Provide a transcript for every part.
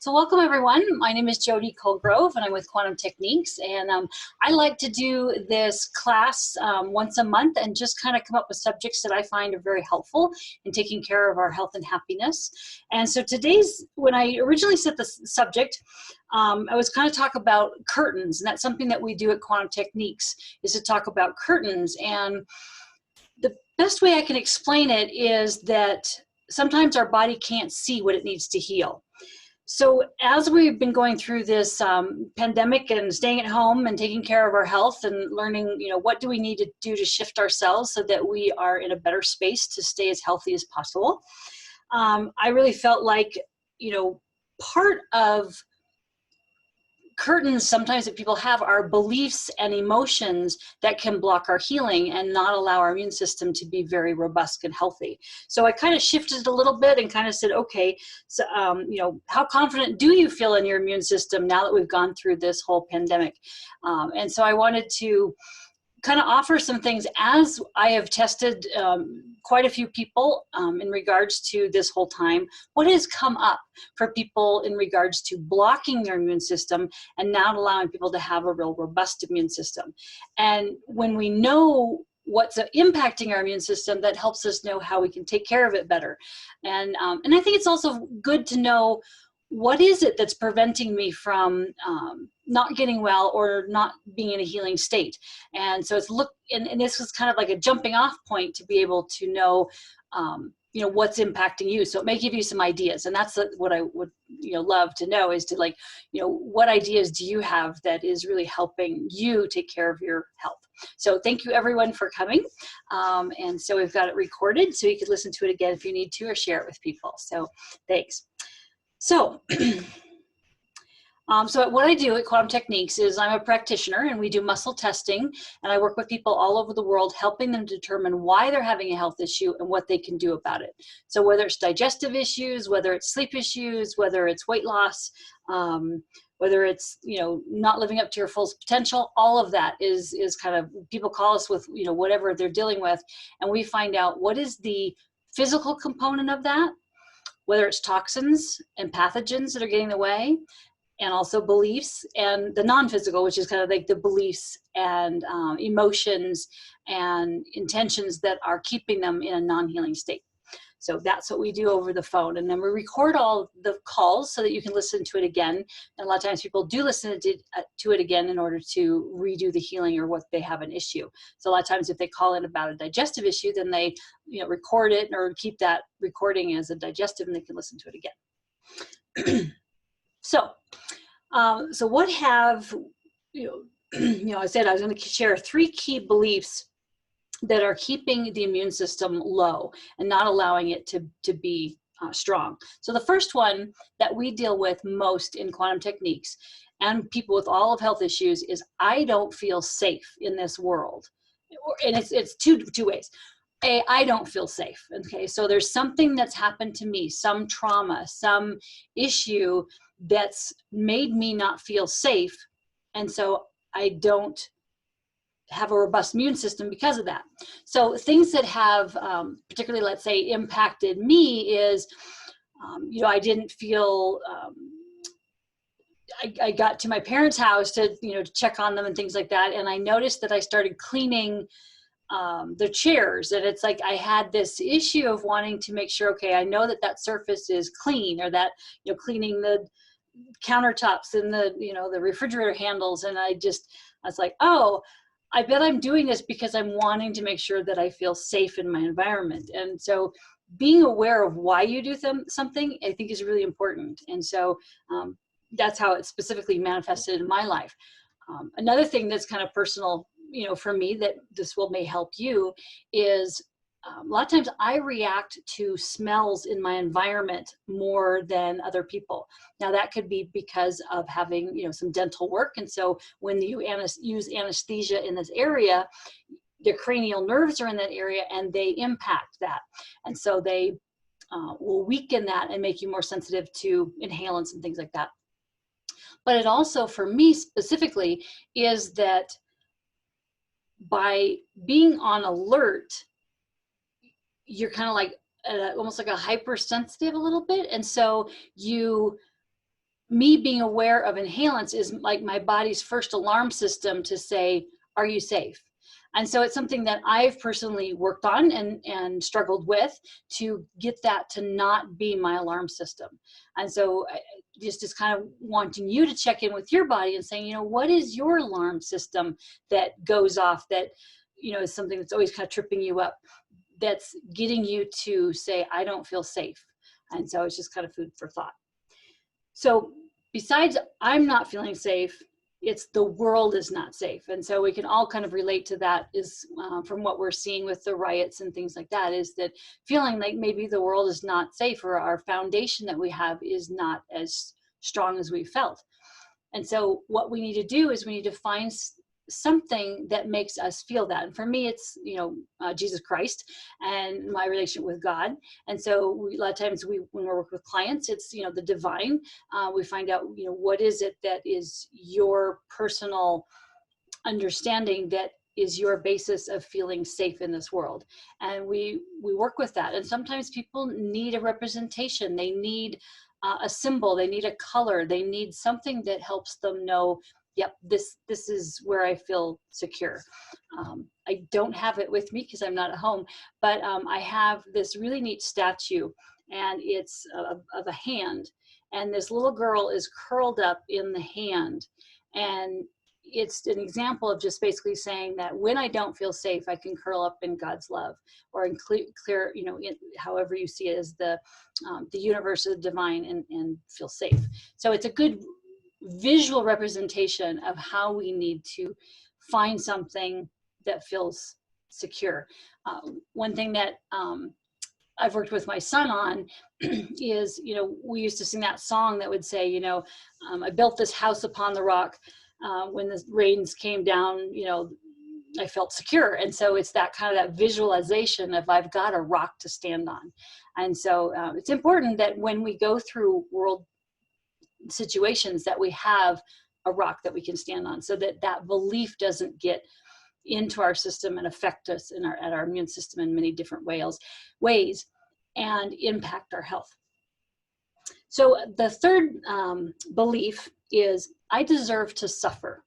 So welcome everyone. My name is Jody Colegrove and I'm with Quantum Techniques, and I like to do this class once a month and just kind of come up with subjects that I find are very helpful in taking care of our health and happiness. And so when I originally set the subject, I was kind of talk about curtains, and that's something that we do at Quantum Techniques, is to talk about curtains. And the best way I can explain it is that sometimes our body can't see what it needs to heal. So as we've been going through this pandemic and staying at home and taking care of our health and learning, what do we need to do to shift ourselves so that we are in a better space to stay as healthy as possible, I really felt like, part of curtains sometimes that people have are beliefs and emotions that can block our healing and not allow our immune system to be very robust and healthy. So I kind of shifted a little bit and kind of said, okay, so how confident do you feel in your immune system now that we've gone through this whole pandemic? And so I wanted to kind of offer some things as I have tested quite a few people in regards to this whole time. What has come up for people in regards to blocking their immune system and not allowing people to have a real robust immune system? And when we know what's impacting our immune system, that helps us know how we can take care of it better. And I think it's also good to know, what is it that's preventing me from not getting well or not being in a healing state? And so it's and this was kind of like a jumping off point to be able to know, what's impacting you. So it may give you some ideas. And that's what I would, love to know, is to what ideas do you have that is really helping you take care of your health? So thank you everyone for coming. And so we've got it recorded so you can listen to it again if you need to, or share it with people. So thanks. So, so what I do at Quantum Techniques is I'm a practitioner, and we do muscle testing, and I work with people all over the world, helping them determine why they're having a health issue and what they can do about it. So whether it's digestive issues, whether it's sleep issues, whether it's weight loss, whether it's, not living up to your full potential, all of that is kind of, people call us with, whatever they're dealing with, and we find out what is the physical component of that, whether it's toxins and pathogens that are getting in the way, and also beliefs, and the non-physical, which is kind of like the beliefs and emotions and intentions that are keeping them in a non-healing state. So that's what we do over the phone. And then we record all the calls so that you can listen to it again. And a lot of times people do listen to it again in order to redo the healing or what they have an issue. So a lot of times if they call in about a digestive issue, then they record it or keep that recording as a digestive, and they can listen to it again. So what have, I said I was going to share 3 key beliefs that are keeping the immune system low and not allowing it to be strong. So the first one that we deal with most in Quantum Techniques and people with all of health issues is, I don't feel safe in this world. And it's two ways. I don't feel safe. Okay, so there's something that's happened to me, some trauma, some issue that's made me not feel safe, and so I don't have a robust immune system because of that. So things that have particularly, let's say, impacted me is, I didn't feel, I got to my parents' house to check on them and things like that, and I noticed that I started cleaning the chairs, and it's like I had this issue of wanting to make sure, okay, I know that surface is clean, or that cleaning the countertops and the refrigerator handles, and I was like, oh, I bet I'm doing this because I'm wanting to make sure that I feel safe in my environment. And so being aware of why you do something, I think, is really important. And so that's how it specifically manifested in my life. Another thing that's kind of personal, for me, that this may help you, is a lot of times I react to smells in my environment more than other people. Now that could be because of having, some dental work. And so when you use anesthesia in this area, the cranial nerves are in that area and they impact that. And so they will weaken that and make you more sensitive to inhalants and things like that. But it also, for me specifically, is that by being on alert, you're kind of like almost like a hypersensitive a little bit. And so you me being aware of inhalants is like my body's first alarm system to say, are you safe? And so it's something that I've personally worked on and struggled with to get that to not be my alarm system. And so just kind of wanting you to check in with your body and saying, what is your alarm system that goes off that, is something that's always kind of tripping you up, that's getting you to say, I don't feel safe. And so it's just kind of food for thought. So besides I'm not feeling safe, it's the world is not safe. And so we can all kind of relate to that, is from what we're seeing with the riots and things like that, is that feeling like maybe the world is not safe, or our foundation that we have is not as strong as we felt. And so what we need to do is we need to find something that makes us feel that. And for me, it's, Jesus Christ and my relationship with God. And so a lot of times when we work with clients, it's, the divine. We find out, what is it that is your personal understanding that is your basis of feeling safe in this world. And we work with that. And sometimes people need a representation. They need a symbol. They need a color. They need something that helps them know, yep, this is where I feel secure. I don't have it with me because I'm not at home, but I have this really neat statue, and it's of a hand, and this little girl is curled up in the hand. And it's an example of just basically saying that when I don't feel safe, I can curl up in God's love, or in clear, however you see it, as the universe of the divine, and feel safe. So it's a good visual representation of how we need to find something that feels secure. One thing that I've worked with my son on is, we used to sing that song that would say, I built this house upon the rock. When the rains came down, I felt secure. And so it's that kind of that visualization of I've got a rock to stand on. And so it's important that when we go through world situations that we have a rock that we can stand on, so that that belief doesn't get into our system and affect us at our immune system in many different ways and impact our health. So the third belief is I deserve to suffer.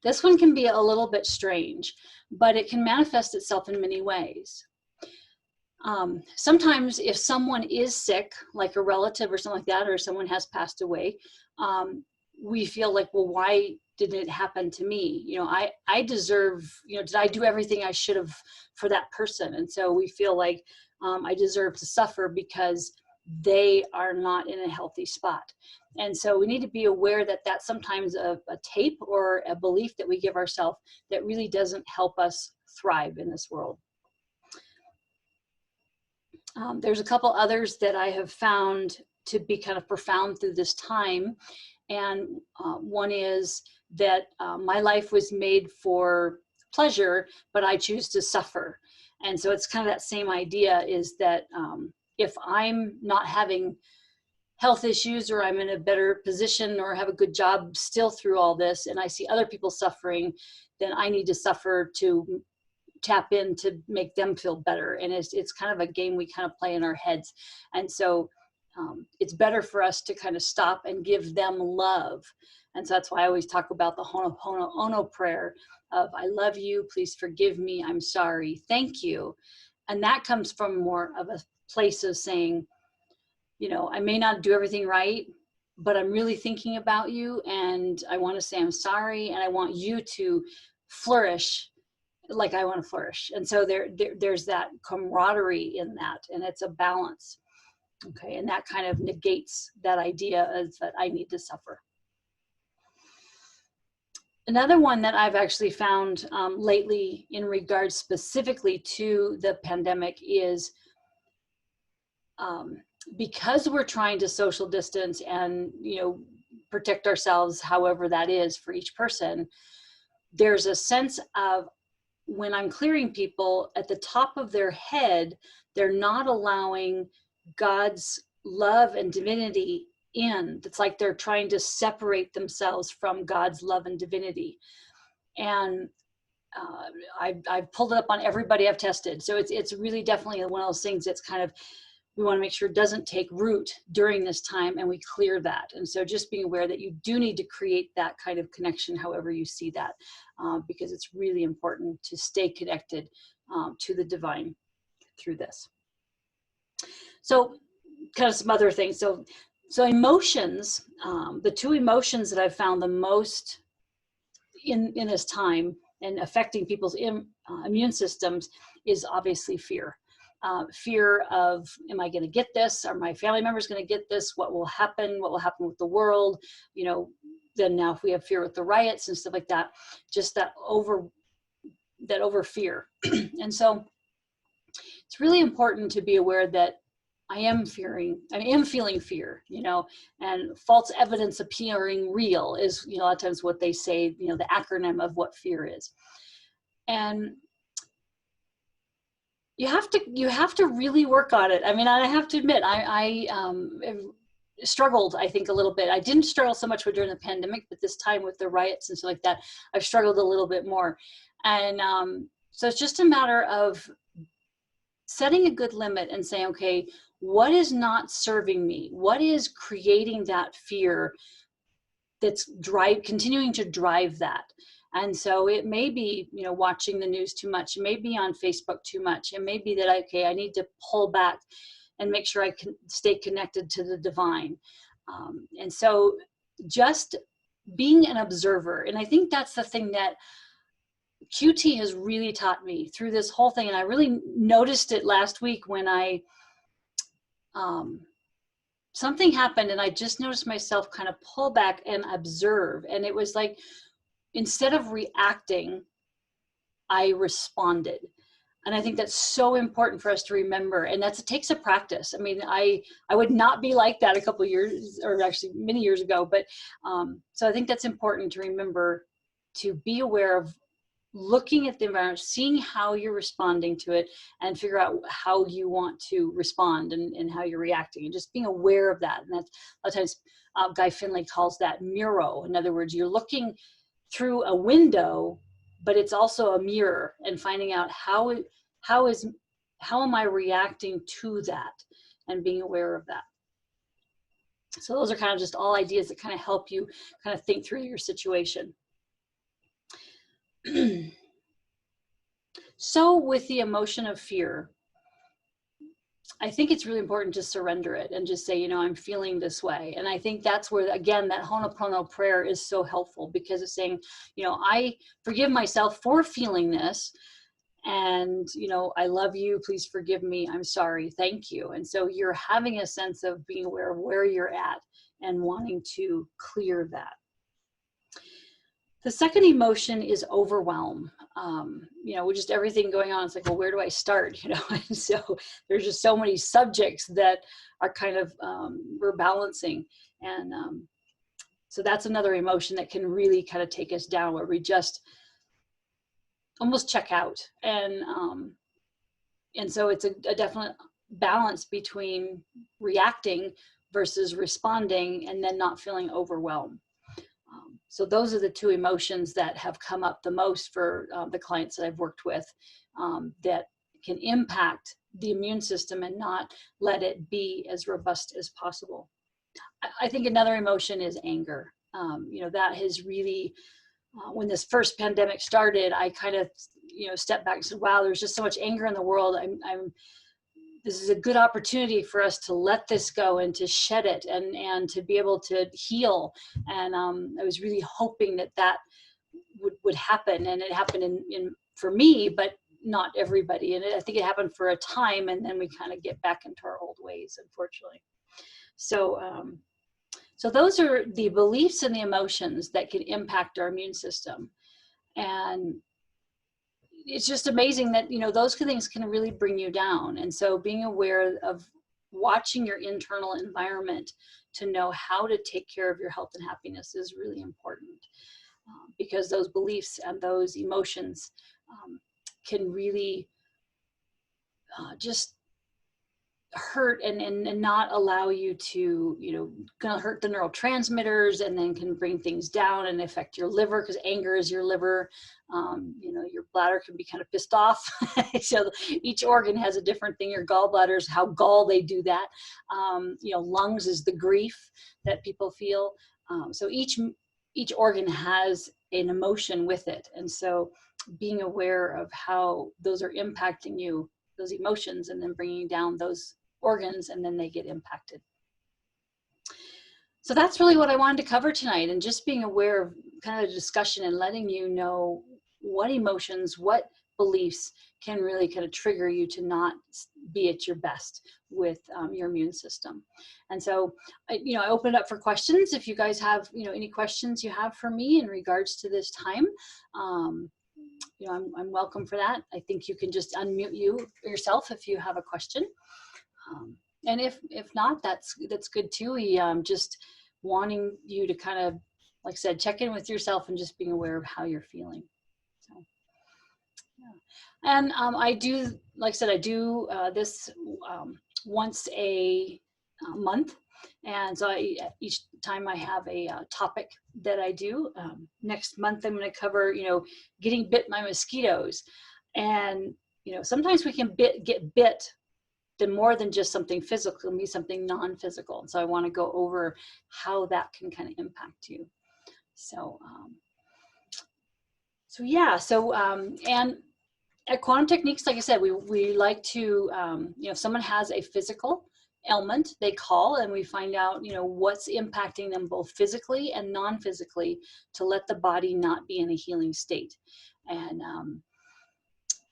This one can be a little bit strange, but it can manifest itself in many ways. Sometimes if someone is sick, like a relative or something like that, or someone has passed away, we feel like, well, why didn't it happen to me? I deserve, did I do everything I should have for that person? And so we feel like I deserve to suffer because they are not in a healthy spot. And so we need to be aware that that's sometimes a tape or a belief that we give ourselves that really doesn't help us thrive in this world. There's a couple others that I have found to be kind of profound through this time. And one is that my life was made for pleasure, but I choose to suffer. And so it's kind of that same idea, is that if I'm not having health issues, or I'm in a better position, or have a good job still through all this, and I see other people suffering, then I need to suffer to tap in to make them feel better. And it's kind of a game we kind of play in our heads. And so it's better for us to kind of stop and give them love. And so that's why I always talk about the Ho'oponopono prayer of, I love you, please forgive me, I'm sorry, thank you. And that comes from more of a place of saying, I may not do everything right, but I'm really thinking about you, and I want to say I'm sorry, and I want you to flourish like I want to flourish. And so there's that camaraderie in that, and it's a balance. Okay, and that kind of negates that idea of that I need to suffer. Another one that I've actually found lately in regards specifically to the pandemic is because we're trying to social distance and protect ourselves, however that is for each person, there's a sense of, when I'm clearing people, at the top of their head, they're not allowing God's love and divinity in. It's like they're trying to separate themselves from God's love and divinity. And I've pulled it up on everybody I've tested. So it's really definitely one of those things that's kind of, we want to make sure it doesn't take root during this time, and we clear that. And so just being aware that you do need to create that kind of connection however you see that, because it's really important to stay connected to the divine through this. So kind of some other things. So emotions, the two emotions that I've found the most in this time and affecting people's immune systems is obviously fear. Fear of, am I going to get this? Are my family members going to get this? What will happen? What will happen with the world? You know, then now if we have fear with the riots and stuff like that, just that over fear. And so it's really important to be aware that I am feeling fear, you know, and false evidence appearing real is, you know, a lot of times what they say, you know, the acronym of what fear is. And you have to really work on it. I mean, I have to admit, I struggled, I think, a little bit. I didn't struggle so much during the pandemic, but this time with the riots and stuff like that, I've struggled a little bit more. And so it's just a matter of setting a good limit and saying, okay, what is not serving me? What is creating that fear that's continuing to drive that? And so it may be, you know, watching the news too much. It may be on Facebook too much. It may be that, okay, I need to pull back and make sure I can stay connected to the divine. And so just being an observer. And I think that's the thing that QT has really taught me through this whole thing. And I really noticed it last week when something happened and I just noticed myself kind of pull back and observe. And it was like, instead of reacting, I responded. And I think that's so important for us to remember. And it takes a practice. I mean, I would not be like that a couple of years, or actually many years ago. But so I think that's important to remember, to be aware of looking at the environment, seeing how you're responding to it, and figure out how you want to respond and how you're reacting, and just being aware of that. And that's a lot of times Guy Finley calls that miro. In other words, you're looking through a window, but it's also a mirror, and finding out how am I reacting to that, and being aware of that. So those are kind of just all ideas that kind of help you kind of think through your situation. So with the emotion of fear, I think it's really important to surrender it and just say, you know, I'm feeling this way. And I think that's where, again, that Ho'oponopono prayer is so helpful, because it's saying, you know, I forgive myself for feeling this. And, you know, I love you. Please forgive me. I'm sorry. Thank you. And so you're having a sense of being aware of where you're at and wanting to clear that. The second emotion is overwhelm. You know, with just everything going on, it's like, well, where do I start? You know, and so there's just so many subjects that are kind of, we're balancing. And so that's another emotion that can really kind of take us down, where we just almost check out. And so it's a definite balance between reacting versus responding, and then not feeling overwhelmed. So those are the two emotions that have come up the most for the clients that I've worked with, that can impact the immune system and not let it be as robust as possible. I think another emotion is anger. You know, that has really, when this first pandemic started, I kind of, you know, stepped back and said, wow, there's just so much anger in the world. This is a good opportunity for us to let this go and to shed it, and to be able to heal. And I was really hoping that would happen, and it happened for me, but not everybody. And I think it happened for a time, and then we kind of get back into our old ways, unfortunately. So so those are the beliefs and the emotions that can impact our immune system. And it's just amazing that, you know, those things can really bring you down. And so being aware of watching your internal environment to know how to take care of your health and happiness is really important, because those beliefs and those emotions can really just hurt and not allow you to, gonna hurt the neurotransmitters, and then can bring things down and affect your liver, because anger is your liver. Your bladder can be kind of pissed off. So each organ has a different thing. Your gallbladder is how they do that. Lungs is the grief that people feel. So each organ has an emotion with it. And so being aware of how those are impacting you, those emotions, and then bringing down those organs, and then they get impacted. So that's really what I wanted to cover tonight, and just being aware of kind of the discussion and letting you know what emotions, what beliefs can really kind of trigger you to not be at your best with your immune system. And so, I open it up for questions. If you guys have, any questions you have for me in regards to this time, I'm welcome for that. I think you can just unmute yourself if you have a question. And if not, that's good too. We just wanting you to kind of, like I said, check in with yourself and just being aware of how you're feeling. So, yeah. And I do, like I said, I do this once a month. And so each time I have a topic that I do. Next month I'm going to cover, getting bit by mosquitoes. And, sometimes we can get bit more than just something physical. It can be something non-physical. And so I want to go over how that can kind of impact you. So, and at Quantum Techniques, like I said, we like to, if someone has a physical ailment, they call and we find out, what's impacting them both physically and non-physically, to let the body not be in a healing state. And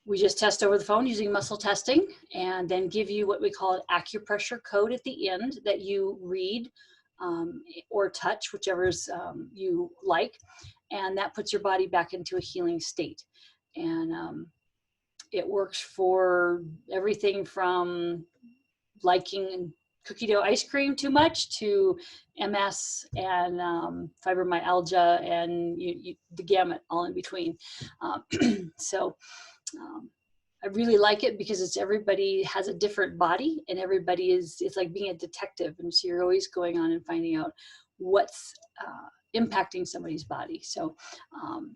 we just test over the phone using muscle testing, and then give you what we call an acupressure code at the end that you read or touch, whichever's you like. And that puts your body back into a healing state. And it works for everything from liking cookie dough ice cream too much to MS and fibromyalgia and the gamut all in between. I really like it because everybody has a different body, and it's like being a detective. And so you're always going on and finding out what's impacting somebody's body. So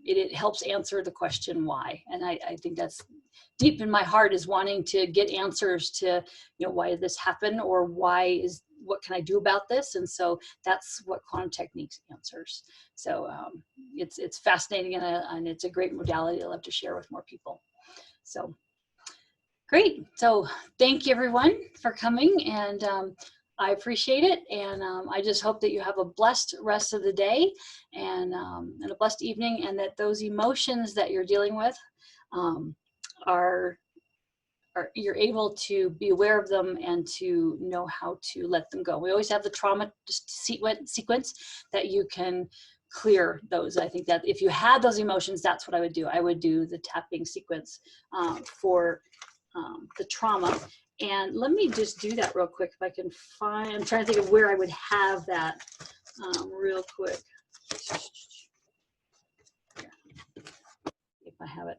it helps answer the question why. And I think that's deep in my heart, is wanting to get answers to, why did this happen, or what can I do about this? And so that's what Quantum Techniques answers. So it's fascinating, and it's a great modality I love to share with more people. So great. So thank you everyone for coming, and I appreciate it. And I just hope that you have a blessed rest of the day, and a blessed evening, and that those emotions that you're dealing with you're able to be aware of them and to know how to let them go. We always have the trauma sequence that you can clear those. I think that if you had those emotions, that's what I would do. I would do the tapping sequence for the trauma. And let me just do that real quick if I can find. I'm trying to think of where I would have that real quick. If I have it.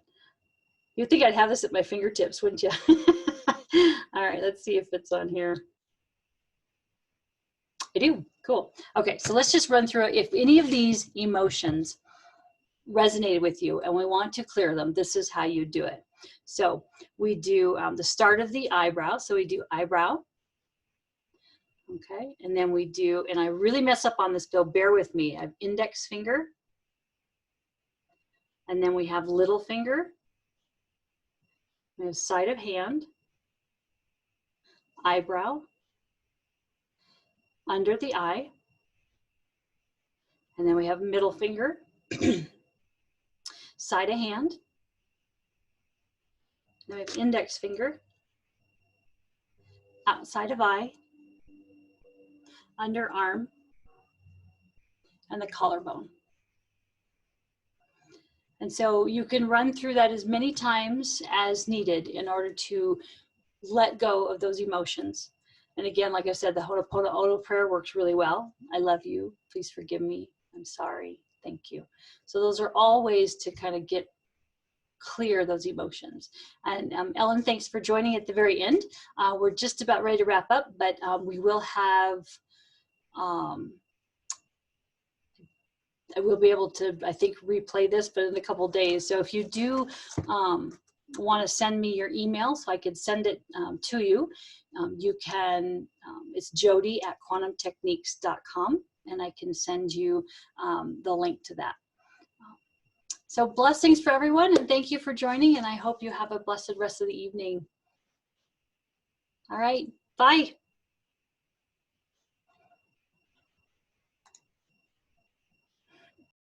You'd think I'd have this at my fingertips, wouldn't you? All right, let's see if it's on here. I do. Cool. Okay, so let's just run through it. If any of these emotions resonated with you and we want to clear them, this is how you do it. So we do the start of the eyebrow. So we do eyebrow. Okay, and then we do, and I really mess up on this, Bill, bear with me. I have index finger. And then we have little finger. We have side of hand, eyebrow, under the eye, and then we have middle finger, side of hand, then we have index finger, outside of eye, underarm, and the collarbone. And so you can run through that as many times as needed in order to let go of those emotions. And again, like I said, the Ho'oponopono prayer works really well. I love you. Please forgive me. I'm sorry. Thank you. So those are all ways to kind of get clear those emotions. And Ellen, thanks for joining at the very end. We're just about ready to wrap up, but we will have, I will be able to, I think, replay this, but in a couple days. So if you do want to send me your email so I can send it to you, you can, it's jody@quantumtechniques.com, and I can send you the link to that. So blessings for everyone, and thank you for joining, and I hope you have a blessed rest of the evening. All right, bye.